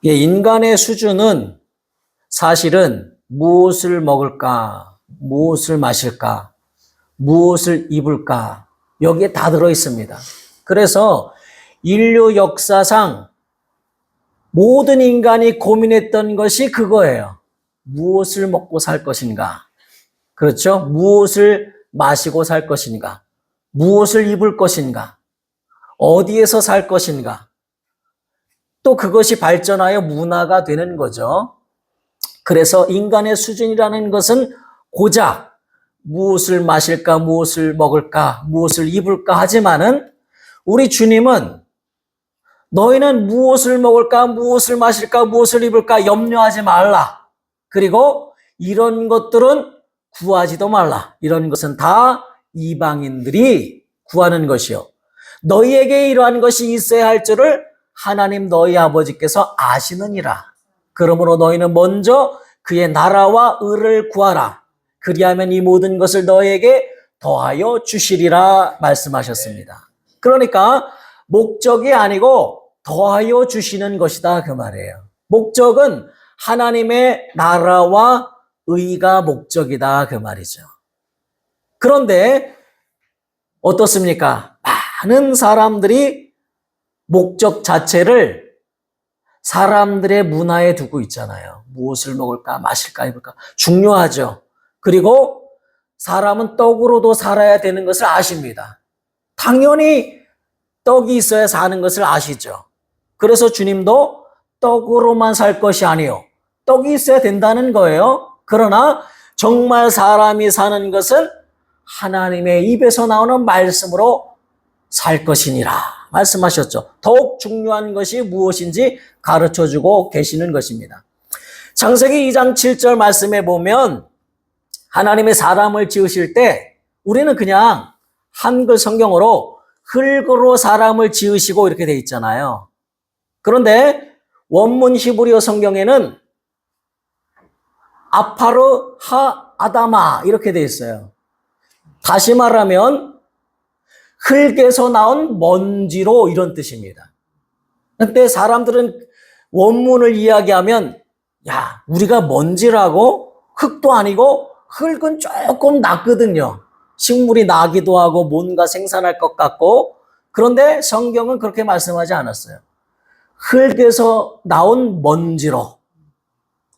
예, 인간의 수준은 사실은 무엇을 먹을까, 무엇을 마실까, 무엇을 입을까, 여기에 다 들어 있습니다. 그래서 인류 역사상 모든 인간이 고민했던 것이 그거예요. 무엇을 먹고 살 것인가? 그렇죠? 무엇을 마시고 살 것인가? 무엇을 입을 것인가? 어디에서 살 것인가? 또 그것이 발전하여 문화가 되는 거죠. 그래서 인간의 수준이라는 것은 고작 무엇을 마실까, 무엇을 먹을까, 무엇을 입을까 하지만은 우리 주님은 너희는 무엇을 먹을까, 무엇을 마실까, 무엇을 입을까 염려하지 말라. 그리고 이런 것들은 구하지도 말라. 이런 것은 다 이방인들이 구하는 것이요. 너희에게 이러한 것이 있어야 할 줄을 하나님 너희 아버지께서 아시느니라. 그러므로 너희는 먼저 그의 나라와 의를 구하라. 그리하면 이 모든 것을 너희에게 더하여 주시리라 말씀하셨습니다. 그러니까 목적이 아니고 더하여 주시는 것이다 그 말이에요. 목적은 하나님의 나라와 의가 목적이다 그 말이죠. 그런데 어떻습니까? 많은 사람들이 목적 자체를 사람들의 문화에 두고 있잖아요. 무엇을 먹을까, 마실까, 입을까. 중요하죠. 그리고 사람은 떡으로도 살아야 되는 것을 아십니다. 당연히 떡이 있어야 사는 것을 아시죠. 그래서 주님도 떡으로만 살 것이 아니요. 떡이 있어야 된다는 거예요. 그러나 정말 사람이 사는 것은 하나님의 입에서 나오는 말씀으로 살 것이니라 말씀하셨죠. 더욱 중요한 것이 무엇인지 가르쳐주고 계시는 것입니다. 창세기 2장 7절 말씀에 보면 하나님의 사람을 지으실 때 우리는 그냥 한글 성경으로 흙으로 사람을 지으시고 이렇게 돼 있잖아요. 그런데 원문 히브리어 성경에는 아파르 하 아다마 이렇게 돼 있어요. 다시 말하면 흙에서 나온 먼지로 이런 뜻입니다. 근데 사람들은 원문을 이야기하면 야, 우리가 먼지라고? 흙도 아니고 흙은 조금 낫거든요. 식물이 나기도 하고 뭔가 생산할 것 같고. 그런데 성경은 그렇게 말씀하지 않았어요. 흙에서 나온 먼지로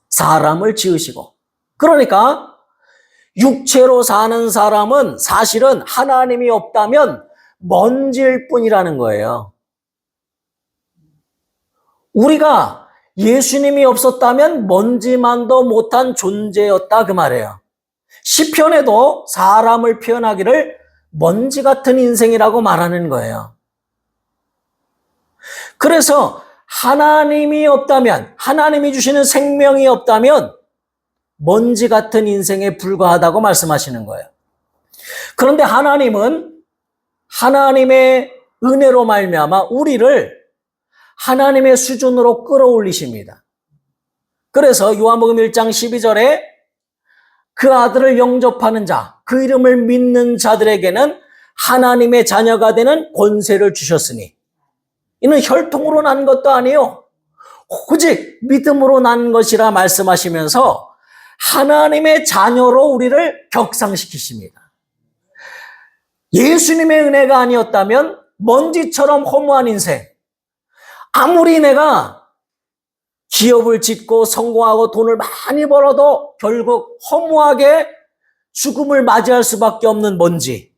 사람을 지으시고. 그러니까 육체로 사는 사람은 사실은 하나님이 없다면 먼지일 뿐이라는 거예요. 우리가 예수님이 없었다면 먼지만도 못한 존재였다 그 말이에요. 시편에도 사람을 표현하기를 먼지 같은 인생이라고 말하는 거예요. 그래서 하나님이 없다면, 하나님이 주시는 생명이 없다면 먼지 같은 인생에 불과하다고 말씀하시는 거예요. 그런데 하나님은 하나님의 은혜로 말미암아 우리를 하나님의 수준으로 끌어올리십니다. 그래서 요한복음 1장 12절에 그 아들을 영접하는 자, 그 이름을 믿는 자들에게는 하나님의 자녀가 되는 권세를 주셨으니 이는 혈통으로 난 것도 아니요 오직 믿음으로 난 것이라 말씀하시면서 하나님의 자녀로 우리를 격상시키십니다. 예수님의 은혜가 아니었다면 먼지처럼 허무한 인생, 아무리 내가 기업을 짓고 성공하고 돈을 많이 벌어도 결국 허무하게 죽음을 맞이할 수밖에 없는 먼지,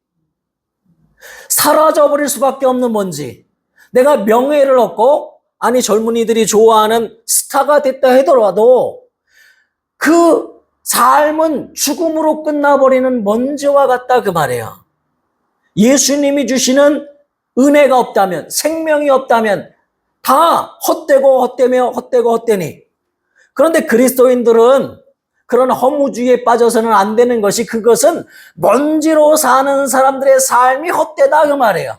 사라져버릴 수밖에 없는 먼지, 내가 명예를 얻고 아니 젊은이들이 좋아하는 스타가 됐다 하더라도 그 삶은 죽음으로 끝나버리는 먼지와 같다 그 말이에요. 예수님이 주시는 은혜가 없다면, 생명이 없다면 다 헛되고 헛되며 헛되고 헛되니. 그런데 그리스도인들은 그런 허무주의에 빠져서는 안 되는 것이 그것은 먼지로 사는 사람들의 삶이 헛되다 그 말이에요.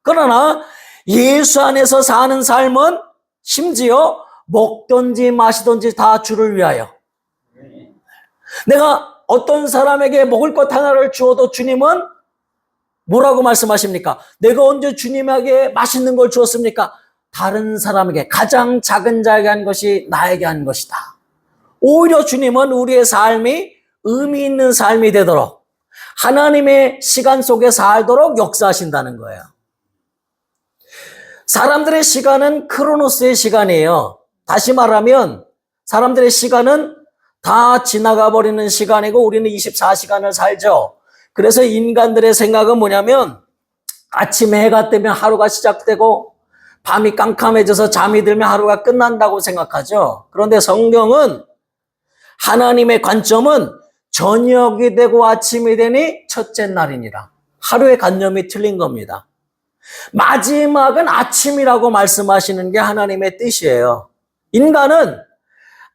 그러나 예수 안에서 사는 삶은 심지어 먹든지 마시든지 다 주를 위하여. 내가 어떤 사람에게 먹을 것 하나를 주어도 주님은 뭐라고 말씀하십니까? 내가 언제 주님에게 맛있는 걸 주었습니까? 다른 사람에게, 가장 작은 자에게 한 것이 나에게 한 것이다. 오히려 주님은 우리의 삶이 의미 있는 삶이 되도록 하나님의 시간 속에 살도록 역사하신다는 거예요. 사람들의 시간은 크로노스의 시간이에요. 다시 말하면 사람들의 시간은 다 지나가 버리는 시간이고 우리는 24시간을 살죠. 그래서 인간들의 생각은 뭐냐면 아침에 해가 뜨면 하루가 시작되고 밤이 깜깜해져서 잠이 들면 하루가 끝난다고 생각하죠. 그런데 성경은 하나님의 관점은 저녁이 되고 아침이 되니 첫째 날이니라. 하루의 관념이 틀린 겁니다. 마지막은 아침이라고 말씀하시는 게 하나님의 뜻이에요. 인간은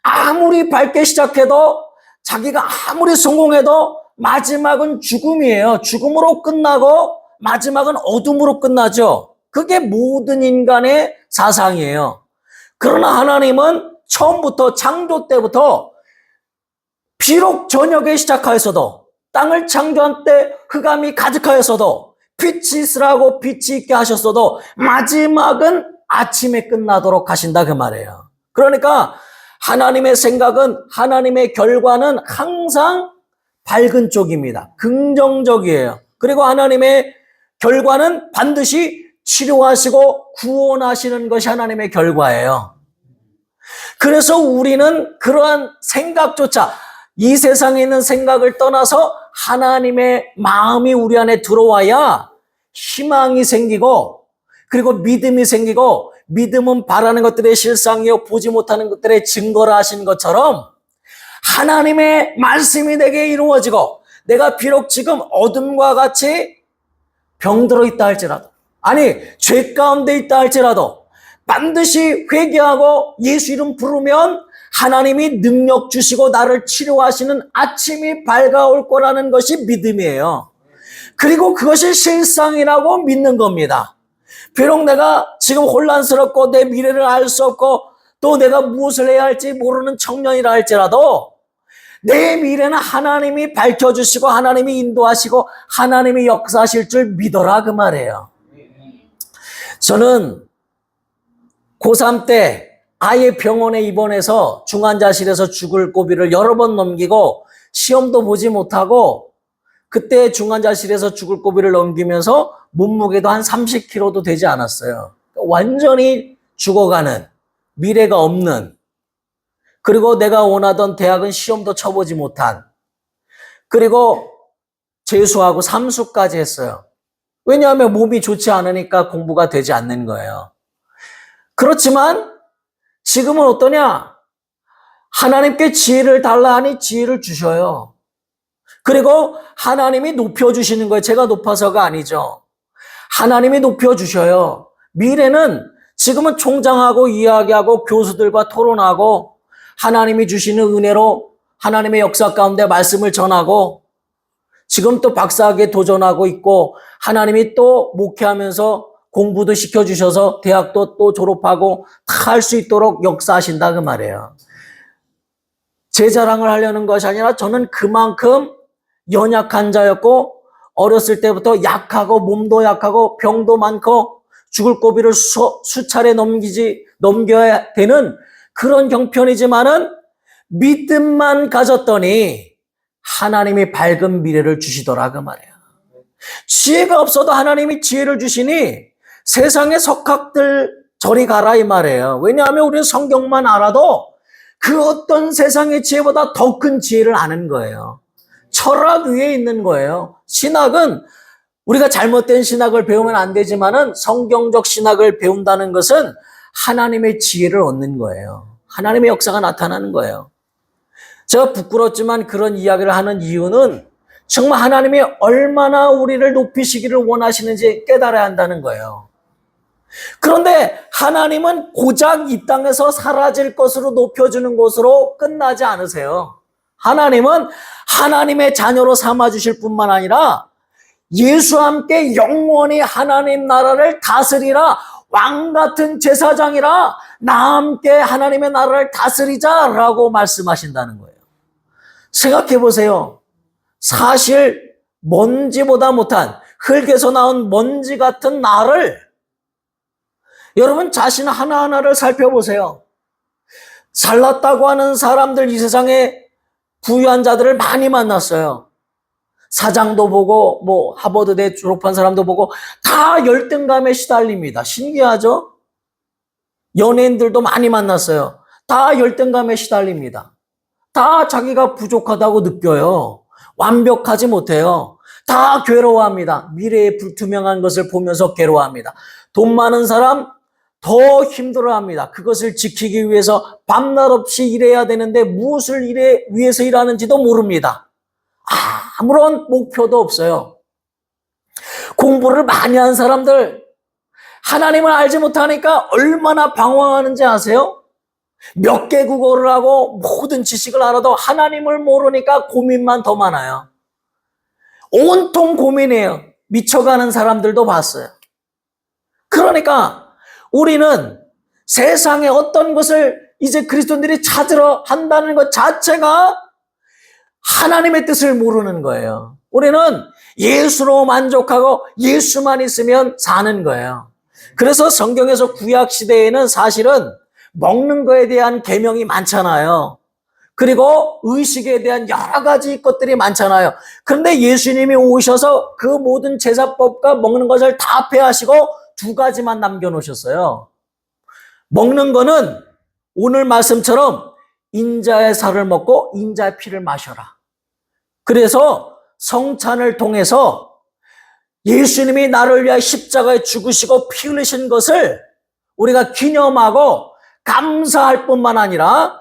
아무리 밝게 시작해도 자기가 아무리 성공해도 마지막은 죽음이에요. 죽음으로 끝나고 마지막은 어둠으로 끝나죠. 그게 모든 인간의 사상이에요. 그러나 하나님은 처음부터 창조 때부터 비록 저녁에 시작하였어도 땅을 창조한 때 흑암이 가득하였어도 빛이 있으라고 빛이 있게 하셨어도 마지막은 아침에 끝나도록 하신다 그 말이에요. 그러니까 하나님의 생각은, 하나님의 결과는 항상 밝은 쪽입니다. 긍정적이에요. 그리고 하나님의 결과는 반드시 치료하시고 구원하시는 것이 하나님의 결과예요. 그래서 우리는 그러한 생각조차, 이 세상에 있는 생각을 떠나서 하나님의 마음이 우리 안에 들어와야 희망이 생기고, 그리고 믿음이 생기고, 믿음은 바라는 것들의 실상이요 보지 못하는 것들의 증거라 하신 것처럼 하나님의 말씀이 내게 이루어지고, 내가 비록 지금 어둠과 같이 병들어 있다 할지라도, 아니 죄 가운데 있다 할지라도 반드시 회개하고 예수 이름 부르면 하나님이 능력 주시고 나를 치료하시는 아침이 밝아올 거라는 것이 믿음이에요. 그리고 그것이 실상이라고 믿는 겁니다. 비록 내가 지금 혼란스럽고 내 미래를 알 수 없고 또 내가 무엇을 해야 할지 모르는 청년이라 할지라도 내 미래는 하나님이 밝혀주시고 하나님이 인도하시고 하나님이 역사하실 줄 믿어라 그 말이에요. 저는 고3 때 아예 병원에 입원해서 중환자실에서 죽을 고비를 여러 번 넘기고 시험도 보지 못하고 그때 중환자실에서 죽을 고비를 넘기면서 몸무게도 한 30kg도 되지 않았어요. 완전히 죽어가는, 미래가 없는, 그리고 내가 원하던 대학은 시험도 쳐보지 못한, 그리고 재수하고 삼수까지 했어요. 왜냐하면 몸이 좋지 않으니까 공부가 되지 않는 거예요. 그렇지만 지금은 어떠냐? 하나님께 지혜를 달라 하니 지혜를 주셔요. 그리고 하나님이 높여주시는 거예요. 제가 높아서가 아니죠. 하나님이 높여주셔요. 미래는 지금은 총장하고 이야기하고 교수들과 토론하고 하나님이 주시는 은혜로 하나님의 역사 가운데 말씀을 전하고 지금 또 박사학위에 도전하고 있고 하나님이 또 목회하면서 공부도 시켜주셔서 대학도 또 졸업하고 다 할 수 있도록 역사하신다 그 말이에요. 제 자랑을 하려는 것이 아니라 저는 그만큼 연약한 자였고 어렸을 때부터 약하고 몸도 약하고 병도 많고 죽을 고비를 수차례 넘겨야 되는 그런 형편이지만은 믿음만 가졌더니 하나님이 밝은 미래를 주시더라 그 말이에요. 지혜가 없어도 하나님이 지혜를 주시니 세상의 석학들 저리 가라 이 말이에요. 왜냐하면 우리는 성경만 알아도 그 어떤 세상의 지혜보다 더 큰 지혜를 아는 거예요. 철학 위에 있는 거예요. 신학은 우리가 잘못된 신학을 배우면 안 되지만은 성경적 신학을 배운다는 것은 하나님의 지혜를 얻는 거예요. 하나님의 역사가 나타나는 거예요. 제가 부끄럽지만 그런 이야기를 하는 이유는 정말 하나님이 얼마나 우리를 높이시기를 원하시는지 깨달아야 한다는 거예요. 그런데 하나님은 고작 이 땅에서 사라질 것으로 높여주는 것으로 끝나지 않으세요. 하나님은 하나님의 자녀로 삼아주실 뿐만 아니라 예수와 함께 영원히 하나님 나라를 다스리라, 왕같은 제사장이라 나와 함께 하나님의 나라를 다스리자라고 말씀하신다는 거예요. 생각해 보세요. 사실 먼지보다 못한 흙에서 나온 먼지 같은 나를 여러분 자신 하나하나를 살펴보세요. 잘났다고 하는 사람들, 이 세상에 부유한 자들을 많이 만났어요. 사장도 보고 뭐 하버드대 졸업한 사람도 보고 다 열등감에 시달립니다. 신기하죠? 연예인들도 많이 만났어요. 다 열등감에 시달립니다. 다 자기가 부족하다고 느껴요. 완벽하지 못해요. 다 괴로워합니다. 미래의 불투명한 것을 보면서 괴로워합니다. 돈 많은 사람 더 힘들어합니다. 그것을 지키기 위해서 밤낮 없이 일해야 되는데 무엇을 위해서 일하는지도 모릅니다. 아무런 목표도 없어요. 공부를 많이 한 사람들, 하나님을 알지 못하니까 얼마나 방황하는지 아세요? 몇 개 국어를 하고 모든 지식을 알아도 하나님을 모르니까 고민만 더 많아요. 온통 고민이에요. 미쳐가는 사람들도 봤어요. 그러니까 우리는 세상에 어떤 것을 이제 그리스도인들이 찾으러 한다는 것 자체가 하나님의 뜻을 모르는 거예요. 우리는 예수로 만족하고 예수만 있으면 사는 거예요. 그래서 성경에서 구약 시대에는 사실은 먹는 거에 대한 계명이 많잖아요. 그리고 의식에 대한 여러 가지 것들이 많잖아요. 그런데 예수님이 오셔서 그 모든 제사법과 먹는 것을 다 폐하시고 두 가지만 남겨놓으셨어요. 먹는 거는 오늘 말씀처럼 인자의 살을 먹고 인자의 피를 마셔라. 그래서 성찬을 통해서 예수님이 나를 위하여 십자가에 죽으시고 피 흘리신 것을 우리가 기념하고 감사할 뿐만 아니라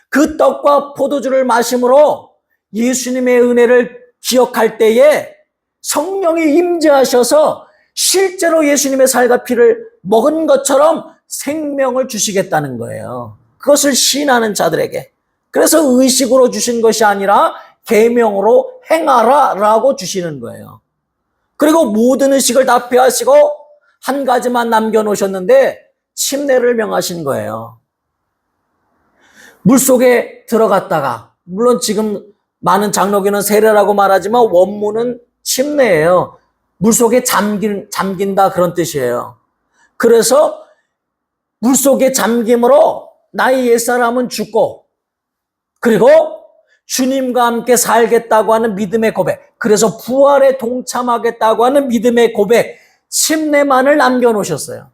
그 떡과 포도주를 마심으로 예수님의 은혜를 기억할 때에 성령이 임재하셔서 실제로 예수님의 살과 피를 먹은 것처럼 생명을 주시겠다는 거예요. 그것을 시인하는 자들에게. 그래서 의식으로 주신 것이 아니라 계명으로 행하라 라고 주시는 거예요. 그리고 모든 의식을 다 폐하시고 한 가지만 남겨놓으셨는데 침례를 명하신 거예요. 물속에 들어갔다가, 물론 지금 많은 장로교는 세례라고 말하지만 원문은 침례예요. 물속에 잠긴다 그런 뜻이에요. 그래서 물속에 잠김으로 나의 옛사람은 죽고 그리고 주님과 함께 살겠다고 하는 믿음의 고백, 그래서 부활에 동참하겠다고 하는 믿음의 고백, 침례만을 남겨놓으셨어요.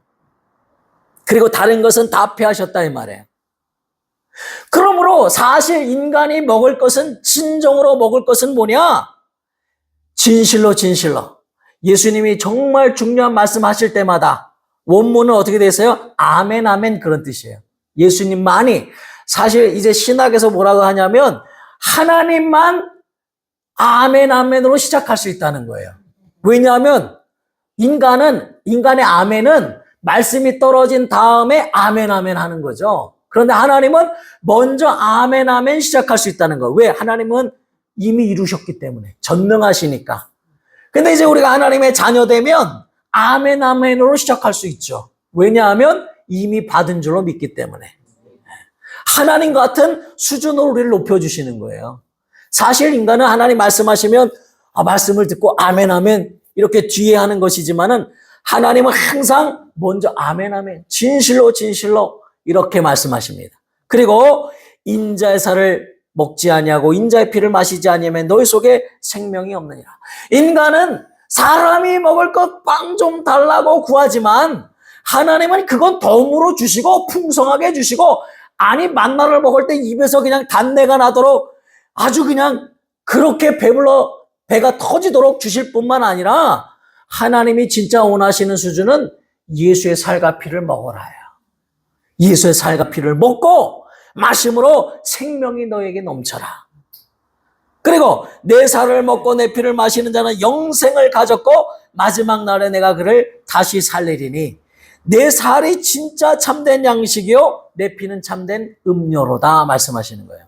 그리고 다른 것은 다 폐하셨다 이 말이에요. 그러므로 사실 인간이 먹을 것은, 진정으로 먹을 것은 뭐냐? 진실로 진실로. 예수님이 정말 중요한 말씀하실 때마다 원문은 어떻게 돼 있어요? 아멘 아멘 그런 뜻이에요. 예수님만이, 사실 이제 신학에서 뭐라고 하냐면 하나님만 아멘 아멘으로 시작할 수 있다는 거예요. 왜냐하면 인간의 아멘은 말씀이 떨어진 다음에 아멘 아멘 하는 거죠. 그런데 하나님은 먼저 아멘 아멘 시작할 수 있다는 거예요. 왜? 하나님은 이미 이루셨기 때문에, 전능하시니까. 근데 이제 우리가 하나님의 자녀되면 아멘 아멘으로 시작할 수 있죠. 왜냐하면 이미 받은 줄로 믿기 때문에. 하나님 같은 수준으로 우리를 높여주시는 거예요. 사실 인간은 하나님 말씀하시면 말씀을 듣고 아멘 아멘 이렇게 뒤에 하는 것이지만은 하나님은 항상 먼저 아멘 아멘, 진실로 진실로 이렇게 말씀하십니다. 그리고 인자의 살을 먹지 아니하고 인자의 피를 마시지 아니하면 너희 속에 생명이 없느니라. 인간은 사람이 먹을 것 빵 좀 달라고 구하지만 하나님은 그건 덤으로 주시고 풍성하게 주시고, 아니 만나를 먹을 때 입에서 그냥 단내가 나도록 아주 그냥 그렇게 배불러 배가 터지도록 주실 뿐만 아니라 하나님이 진짜 원하시는 수준은 예수의 살과 피를 먹어라요. 예수의 살과 피를 먹고 마심으로 생명이 너에게 넘쳐라. 그리고 내 살을 먹고 내 피를 마시는 자는 영생을 가졌고 마지막 날에 내가 그를 다시 살리리니 내 살이 진짜 참된 양식이요 내 피는 참된 음료로다 말씀하시는 거예요.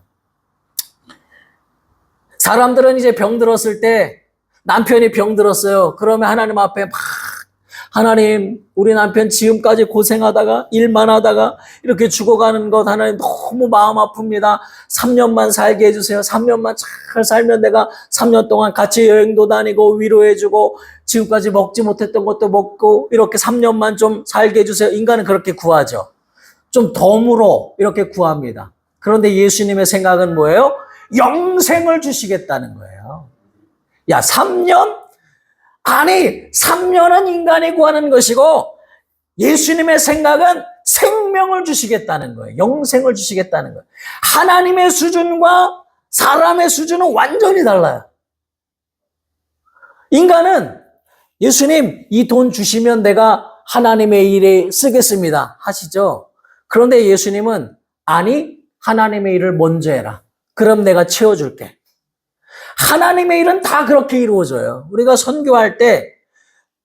사람들은 이제 병들었을 때, 남편이 병들었어요. 그러면 하나님 앞에 막 하나님, 우리 남편 지금까지 고생하다가 일만 하다가 이렇게 죽어가는 것 하나님 너무 마음 아픕니다. 3년만 살게 해주세요. 3년만 잘 살면 내가 3년 동안 같이 여행도 다니고 위로해주고 지금까지 먹지 못했던 것도 먹고 이렇게 3년만 좀 살게 해주세요. 인간은 그렇게 구하죠. 좀 덤으로 이렇게 구합니다. 그런데 예수님의 생각은 뭐예요? 영생을 주시겠다는 거예요. 야, 3년? 아니, 3년은 인간이 구하는 것이고 예수님의 생각은 생명을 주시겠다는 거예요. 영생을 주시겠다는 거예요. 하나님의 수준과 사람의 수준은 완전히 달라요. 인간은 예수님, 이 돈 주시면 내가 하나님의 일에 쓰겠습니다 하시죠. 그런데 예수님은 아니, 하나님의 일을 먼저 해라. 그럼 내가 채워줄게. 하나님의 일은 다 그렇게 이루어져요. 우리가 선교할 때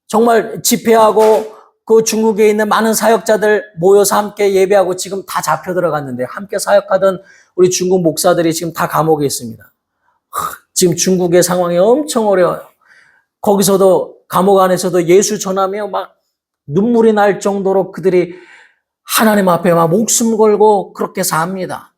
정말 집회하고 그 중국에 있는 많은 사역자들 모여서 함께 예배하고 지금 다 잡혀 들어갔는데 함께 사역하던 우리 중국 목사들이 지금 다 감옥에 있습니다. 지금 중국의 상황이 엄청 어려워요. 거기서도 감옥 안에서도 예수 전하며 막 눈물이 날 정도로 그들이 하나님 앞에 막 목숨 걸고 그렇게 삽니다.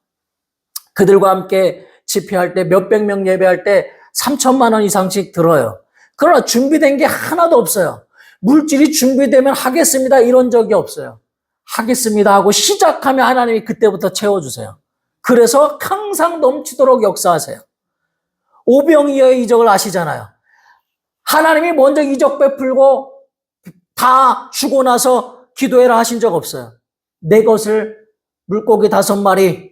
그들과 함께 집회할 때 몇백 명 예배할 때 3천만 원 이상씩 들어요. 그러나 준비된 게 하나도 없어요. 물질이 준비되면 하겠습니다 이런 적이 없어요. 하겠습니다 하고 시작하면 하나님이 그때부터 채워주세요. 그래서 항상 넘치도록 역사하세요. 오병이어의 이적을 아시잖아요. 하나님이 먼저 이적 베풀고 다 주고 나서 기도해라 하신 적 없어요. 내 것을 물고기 5마리,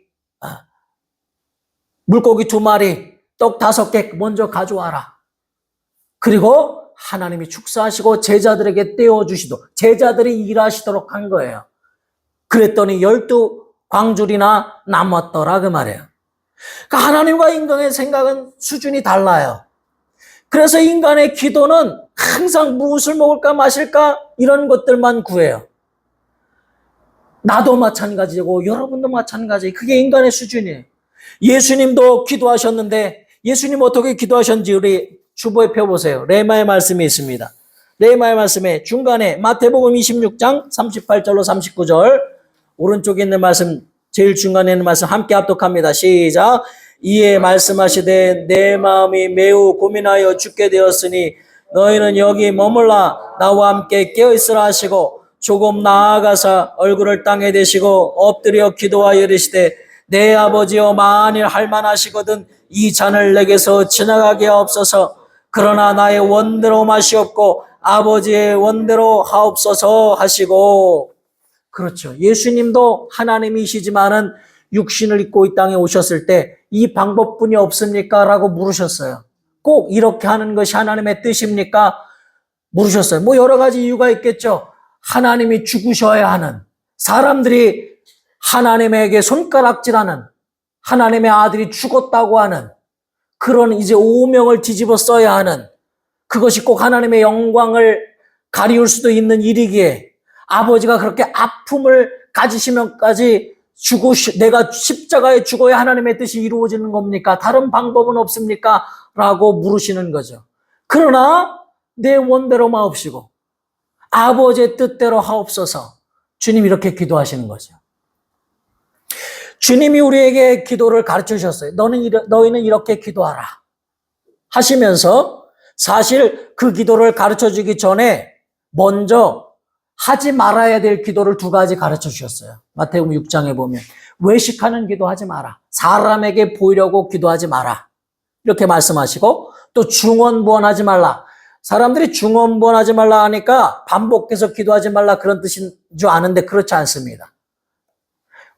물고기 2마리, 떡 5개 먼저 가져와라. 그리고 하나님이 축사하시고 제자들에게 떼어주시도록, 제자들이 일하시도록 한 거예요. 그랬더니 12광줄이나 남았더라 그 말이에요. 그러니까 하나님과 인간의 생각은 수준이 달라요. 그래서 인간의 기도는 항상 무엇을 먹을까 마실까 이런 것들만 구해요. 나도 마찬가지고 여러분도 마찬가지예요. 그게 인간의 수준이에요. 예수님도 기도하셨는데 예수님 어떻게 기도하셨는지 우리 주보에 펴보세요. 레마의 말씀이 있습니다. 레마의 말씀에 중간에 마태복음 26장 38절로 39절 오른쪽에 있는 말씀 제일 중간에 있는 말씀 함께 합독합니다. 시작. 이에 말씀하시되 내 마음이 매우 고민하여 죽게 되었으니 너희는 여기 머물라 나와 함께 깨어있으라 하시고 조금 나아가사 얼굴을 땅에 대시고 엎드려 기도하여 이르시되 내 아버지여 만일 할만하시거든 이 잔을 내게서 지나가게 하옵소서. 그러나 나의 원대로 마시옵고 아버지의 원대로 하옵소서 하시고. 그렇죠. 예수님도 하나님이시지만은 육신을 입고 이 땅에 오셨을 때 이 방법뿐이 없습니까? 라고 물으셨어요. 꼭 이렇게 하는 것이 하나님의 뜻입니까? 물으셨어요. 뭐 여러 가지 이유가 있겠죠. 하나님이 죽으셔야 하는, 사람들이 하나님에게 손가락질하는, 하나님의 아들이 죽었다고 하는 그런 이제 오명을 뒤집어 써야 하는, 그것이 꼭 하나님의 영광을 가리울 수도 있는 일이기에 아버지가 그렇게 아픔을 가지시면까지 내가 십자가에 죽어야 하나님의 뜻이 이루어지는 겁니까? 다른 방법은 없습니까? 라고 물으시는 거죠. 그러나 내 원대로 마옵시고 아버지의 뜻대로 하옵소서. 주님 이렇게 기도하시는 거죠. 주님이 우리에게 기도를 가르쳐 주셨어요. 너희는 이렇게 기도하라 하시면서 사실 그 기도를 가르쳐 주기 전에 먼저 하지 말아야 될 기도를 2가지 가르쳐 주셨어요. 마태복음 6장에 보면 외식하는 기도하지 마라. 사람에게 보이려고 기도하지 마라. 이렇게 말씀하시고 또 중언부언하지 말라. 사람들이 중언부언하지 말라 하니까 반복해서 기도하지 말라 그런 뜻인 줄 아는데 그렇지 않습니다.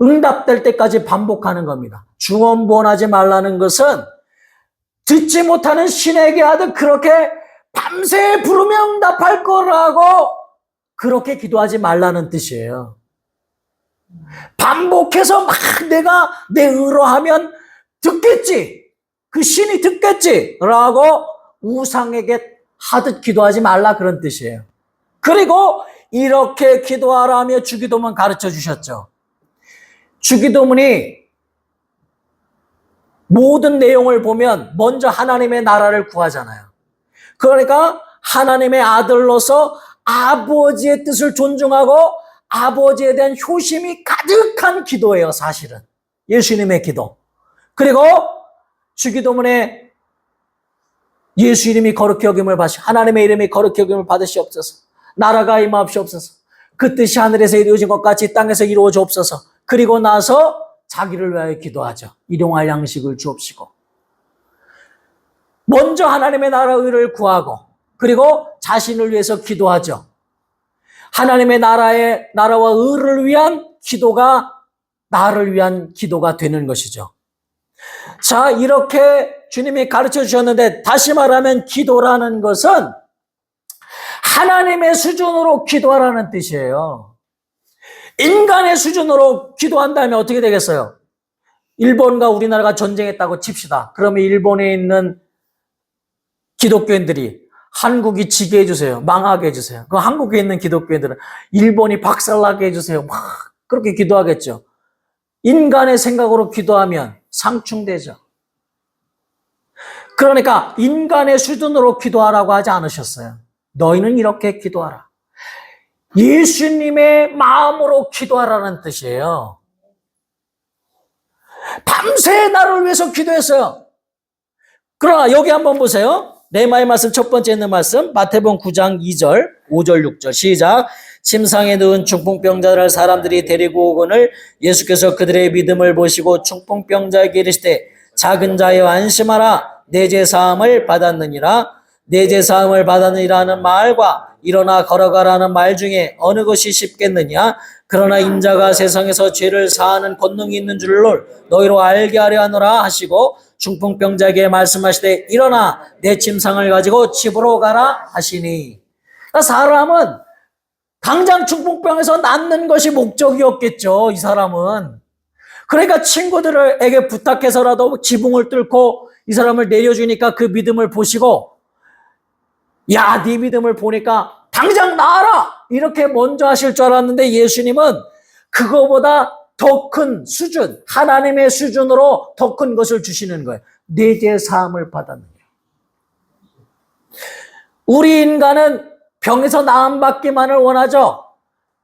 응답될 때까지 반복하는 겁니다. 중언부언하지 말라는 것은 듣지 못하는 신에게 하듯 그렇게 밤새 부르면 응답할 거라고 그렇게 기도하지 말라는 뜻이에요. 반복해서 막 내가 내 의로하면 듣겠지. 그 신이 듣겠지. 라고 우상에게 하듯 기도하지 말라 그런 뜻이에요. 그리고 이렇게 기도하라 하며 주기도문 가르쳐 주셨죠. 주기도문이 모든 내용을 보면 먼저 하나님의 나라를 구하잖아요. 그러니까 하나님의 아들로서 아버지의 뜻을 존중하고 아버지에 대한 효심이 가득한 기도예요, 사실은. 예수님의 기도. 그리고 주기도문에 예수 이름이 거룩히 여김을 받으시고 하나님의 이름이 거룩히 여김을 받으시옵소서. 나라가 임하옵시옵소서. 그 뜻이 하늘에서 이루어진 것 같이 땅에서 이루어지옵소서. 그리고 나서 자기를 위하여 기도하죠. 일용할 양식을 주옵시고. 먼저 하나님의 나라의 의를 구하고 그리고 자신을 위해서 기도하죠. 하나님의 나라와 의를 위한 기도가 나를 위한 기도가 되는 것이죠. 자, 이렇게 주님이 가르쳐 주셨는데 다시 말하면 기도라는 것은 하나님의 수준으로 기도하라는 뜻이에요. 인간의 수준으로 기도한다면 어떻게 되겠어요? 일본과 우리나라가 전쟁했다고 칩시다. 그러면 일본에 있는 기독교인들이 한국이 지게 해주세요. 망하게 해주세요. 그럼 한국에 있는 기독교인들은 일본이 박살나게 해주세요. 막 그렇게 기도하겠죠. 인간의 생각으로 기도하면 상충되죠. 그러니까 인간의 수준으로 기도하라고 하지 않으셨어요. 너희는 이렇게 기도하라. 예수님의 마음으로 기도하라는 뜻이에요. 밤새 나를 위해서 기도했어요. 그러나 여기 한번 보세요. 네마의 말씀 첫 번째 있는 말씀 마태복음 9장 2절 5절 6절 시작. 침상에 누운 중풍병자를 사람들이 데리고 오거늘 예수께서 그들의 믿음을 보시고 중풍병자에게 이르시되 작은 자여 안심하라 내 죄 사함을 받았느니라. 내 죄 사함을 받았느니라는 말과 일어나 걸어가라는 말 중에 어느 것이 쉽겠느냐. 그러나 인자가 세상에서 죄를 사하는 권능이 있는 줄을 너희로 알게 하려 하노라 하시고 중풍병자에게 말씀하시되 일어나 내 침상을 가지고 집으로 가라 하시니. 그러니까 사람은 당장 중풍병에서 낫는 것이 목적이었겠죠. 이 사람은. 그러니까 친구들에게 부탁해서라도 지붕을 뚫고 이 사람을 내려주니까 그 믿음을 보시고 야, 네 믿음을 보니까 당장 나아라 이렇게 먼저 하실 줄 알았는데 예수님은 그거보다 더 큰 수준, 하나님의 수준으로 더 큰 것을 주시는 거예요. 내 죄 사함을 받았느냐. 우리 인간은 병에서 나음받기만을 원하죠.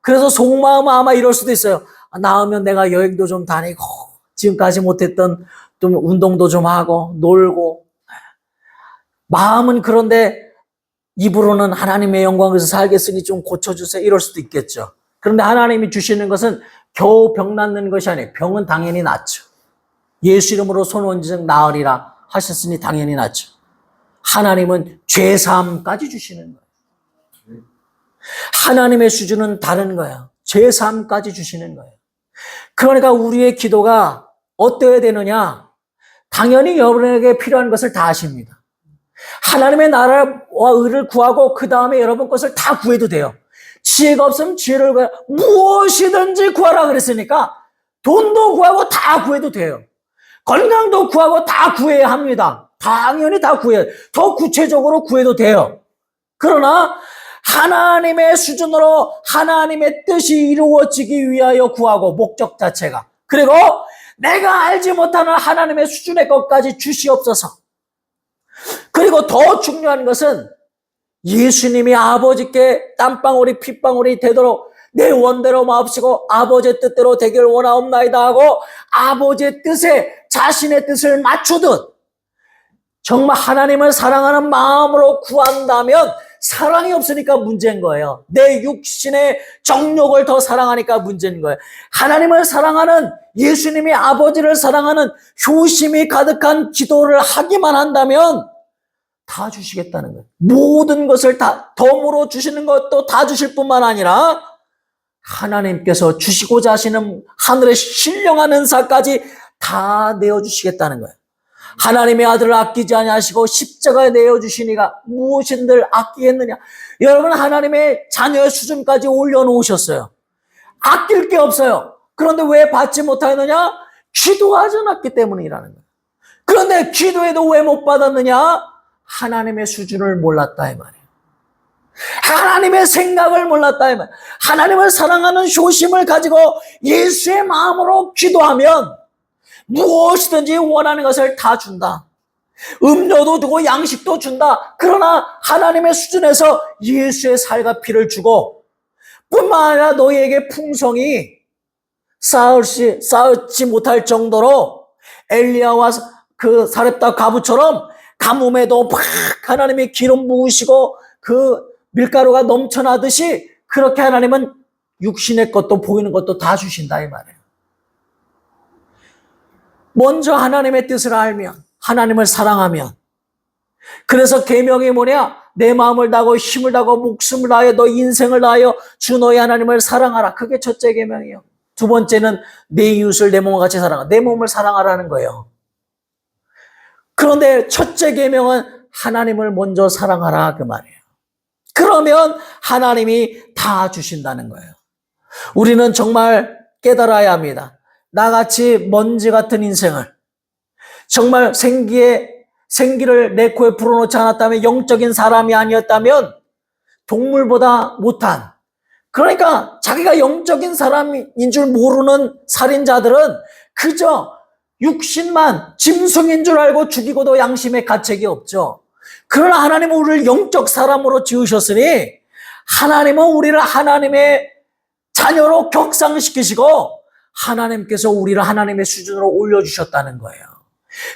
그래서 속마음은 아마 이럴 수도 있어요. 나으면 내가 여행도 좀 다니고 지금까지 못했던 좀 운동도 좀 하고 놀고. 마음은 그런데 입으로는 하나님의 영광에서 살겠으니 좀 고쳐주세요 이럴 수도 있겠죠. 그런데 하나님이 주시는 것은 겨우 병 낫는 것이 아니에요. 병은 당연히 낫죠. 예수 이름으로 손 얹으면 나으리라 하셨으니 당연히 낫죠. 하나님은 죄사함까지 주시는 거예요. 하나님의 수준은 다른 거예요. 죄사함까지 주시는 거예요. 그러니까 우리의 기도가 어때야 되느냐? 당연히 여러분에게 필요한 것을 다 아십니다. 하나님의 나라와 의를 구하고 그 다음에 여러분 것을 다 구해도 돼요. 지혜가 없으면 지혜를 구하라. 무엇이든지 구하라 그랬으니까 돈도 구하고 다 구해도 돼요. 건강도 구하고 다 구해야 합니다. 당연히 다 구해야 돼요. 더 구체적으로 구해도 돼요. 그러나 하나님의 수준으로 하나님의 뜻이 이루어지기 위하여 구하고 목적 자체가. 그리고 내가 알지 못하는 하나님의 수준의 것까지 주시옵소서. 그리고 더 중요한 것은 예수님이 아버지께 땀방울이 핏방울이 되도록 내 원대로 마옵시고 아버지의 뜻대로 되기를 원하옵나이다 하고 아버지의 뜻에 자신의 뜻을 맞추듯 정말 하나님을 사랑하는 마음으로 구한다면 사랑이 없으니까 문제인 거예요. 내 육신의 정욕을 더 사랑하니까 문제인 거예요. 하나님을 사랑하는 예수님이 아버지를 사랑하는 효심이 가득한 기도를 하기만 한다면 다 주시겠다는 거예요. 모든 것을 다 덤으로 주시는 것도 다 주실 뿐만 아니라 하나님께서 주시고자 하시는 하늘의 신령한 은사까지 다 내어주시겠다는 거예요. 하나님의 아들을 아끼지 아니하시고 십자가에 내어주시니가 무엇인들 아끼겠느냐. 여러분 하나님의 자녀의 수준까지 올려놓으셨어요. 아낄 게 없어요. 그런데 왜 받지 못하느냐? 기도하지 않았기 때문이라는 거예요. 그런데 기도해도 왜 못 받았느냐? 하나님의 수준을 몰랐다 이 말이에요. 하나님의 생각을 몰랐다 이 말이에요. 하나님을 사랑하는 효심을 가지고 예수의 마음으로 기도하면 무엇이든지 원하는 것을 다 준다. 음료도 주고 양식도 준다. 그러나 하나님의 수준에서 예수의 살과 피를 주고 뿐만 아니라 너희에게 풍성히 쌓지 못할 정도로 엘리야와 그 사렙다 과부처럼 가뭄에도 막 하나님이 기름 부으시고 그 밀가루가 넘쳐나듯이 그렇게 하나님은 육신의 것도 보이는 것도 다 주신다 이 말이에요. 먼저 하나님의 뜻을 알면, 하나님을 사랑하면, 그래서 계명이 뭐냐? 내 마음을 다하고 힘을 다하고 목숨을 다하여 너 인생을 다하여 주 너의 하나님을 사랑하라. 그게 첫째 계명이에요. 두 번째는 내 이웃을 내 몸과 같이 사랑하라. 내 몸을 사랑하라는 거예요. 그런데 첫째 계명은 하나님을 먼저 사랑하라 그 말이에요. 그러면 하나님이 다 주신다는 거예요. 우리는 정말 깨달아야 합니다. 나같이 먼지 같은 인생을 정말 생기를 내 코에 불어넣지 않았다면, 영적인 사람이 아니었다면 동물보다 못한, 그러니까 자기가 영적인 사람인 줄 모르는 살인자들은 그저 육신만 짐승인 줄 알고 죽이고도 양심의 가책이 없죠. 그러나 하나님은 우리를 영적 사람으로 지으셨으니 하나님은 우리를 하나님의 자녀로 격상시키시고 하나님께서 우리를 하나님의 수준으로 올려주셨다는 거예요.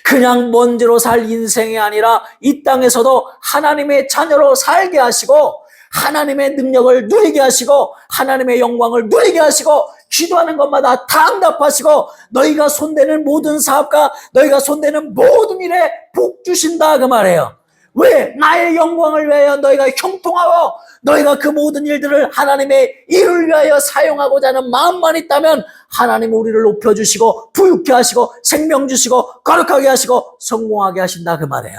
그냥 먼지로 살 인생이 아니라 이 땅에서도 하나님의 자녀로 살게 하시고 하나님의 능력을 누리게 하시고 하나님의 영광을 누리게 하시고 기도하는 것마다 다 응답하시고 너희가 손대는 모든 사업과 너희가 손대는 모든 일에 복 주신다 그 말이에요. 왜? 나의 영광을 위하여 너희가 형통하고 너희가 그 모든 일들을 하나님의 일을 위하여 사용하고자 하는 마음만 있다면 하나님 우리를 높여주시고 부유케 하시고 생명 주시고 거룩하게 하시고 성공하게 하신다 그 말이에요.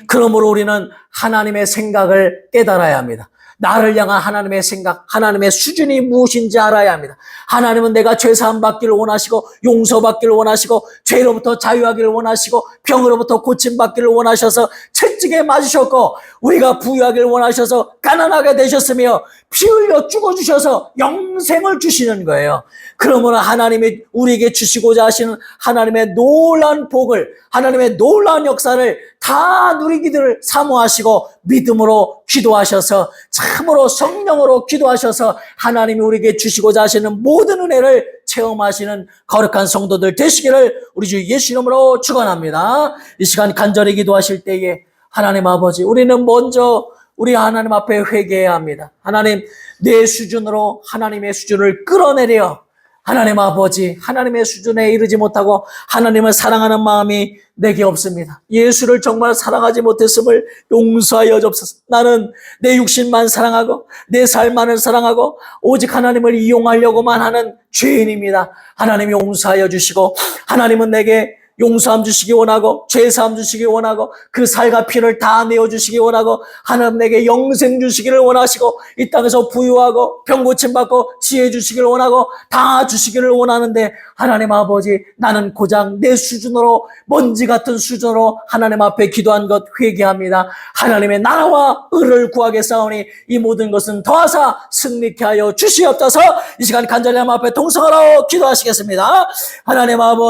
그러므로 우리는 하나님의 생각을 깨달아야 합니다. 나를 향한 하나님의 생각, 하나님의 수준이 무엇인지 알아야 합니다. 하나님은 내가 죄사함 받기를 원하시고 용서받기를 원하시고 죄로부터 자유하기를 원하시고 병으로부터 고침받기를 원하셔서 채찍에 맞으셨고 우리가 부유하기를 원하셔서 가난하게 되셨으며 피 흘려 죽어주셔서 영생을 주시는 거예요. 그러므로 하나님이 우리에게 주시고자 하시는 하나님의 놀라운 복을, 하나님의 놀라운 역사를 다 누리기를 사모하시고 믿음으로 기도하셔서 참으로 성령으로 기도하셔서 하나님이 우리에게 주시고자 하시는 모든 은혜를 체험하시는 거룩한 성도들 되시기를 우리 주 예수 이름으로 축원합니다. 이 시간 간절히 기도하실 때에 하나님 아버지, 우리는 먼저 우리 하나님 앞에 회개해야 합니다. 하나님, 내 수준으로 하나님의 수준을 끌어내려 하나님 아버지, 하나님의 수준에 이르지 못하고 하나님을 사랑하는 마음이 내게 없습니다. 예수를 정말 사랑하지 못했음을 용서하여 주옵소서. 나는 내 육신만 사랑하고 내 삶만을 사랑하고 오직 하나님을 이용하려고만 하는 죄인입니다. 하나님이 용서하여 주시고 하나님은 내게 용서함 주시기 원하고 죄사함 주시기 원하고 그 살과 피를 다 내어주시기 원하고 하나님 내게 영생 주시기를 원하시고 이 땅에서 부유하고 병 고침받고 지혜 주시기를 원하고 다 주시기를 원하는데 하나님 아버지, 나는 고작 내 수준으로 먼지 같은 수준으로 하나님 앞에 기도한 것 회개합니다. 하나님의 나라와 의를 구하게 싸우니 이 모든 것은 더하사 승리케 하여 주시옵소서. 이 시간 간절히 하나님 앞에 동성하러 기도하시겠습니다. 하나님 아버지,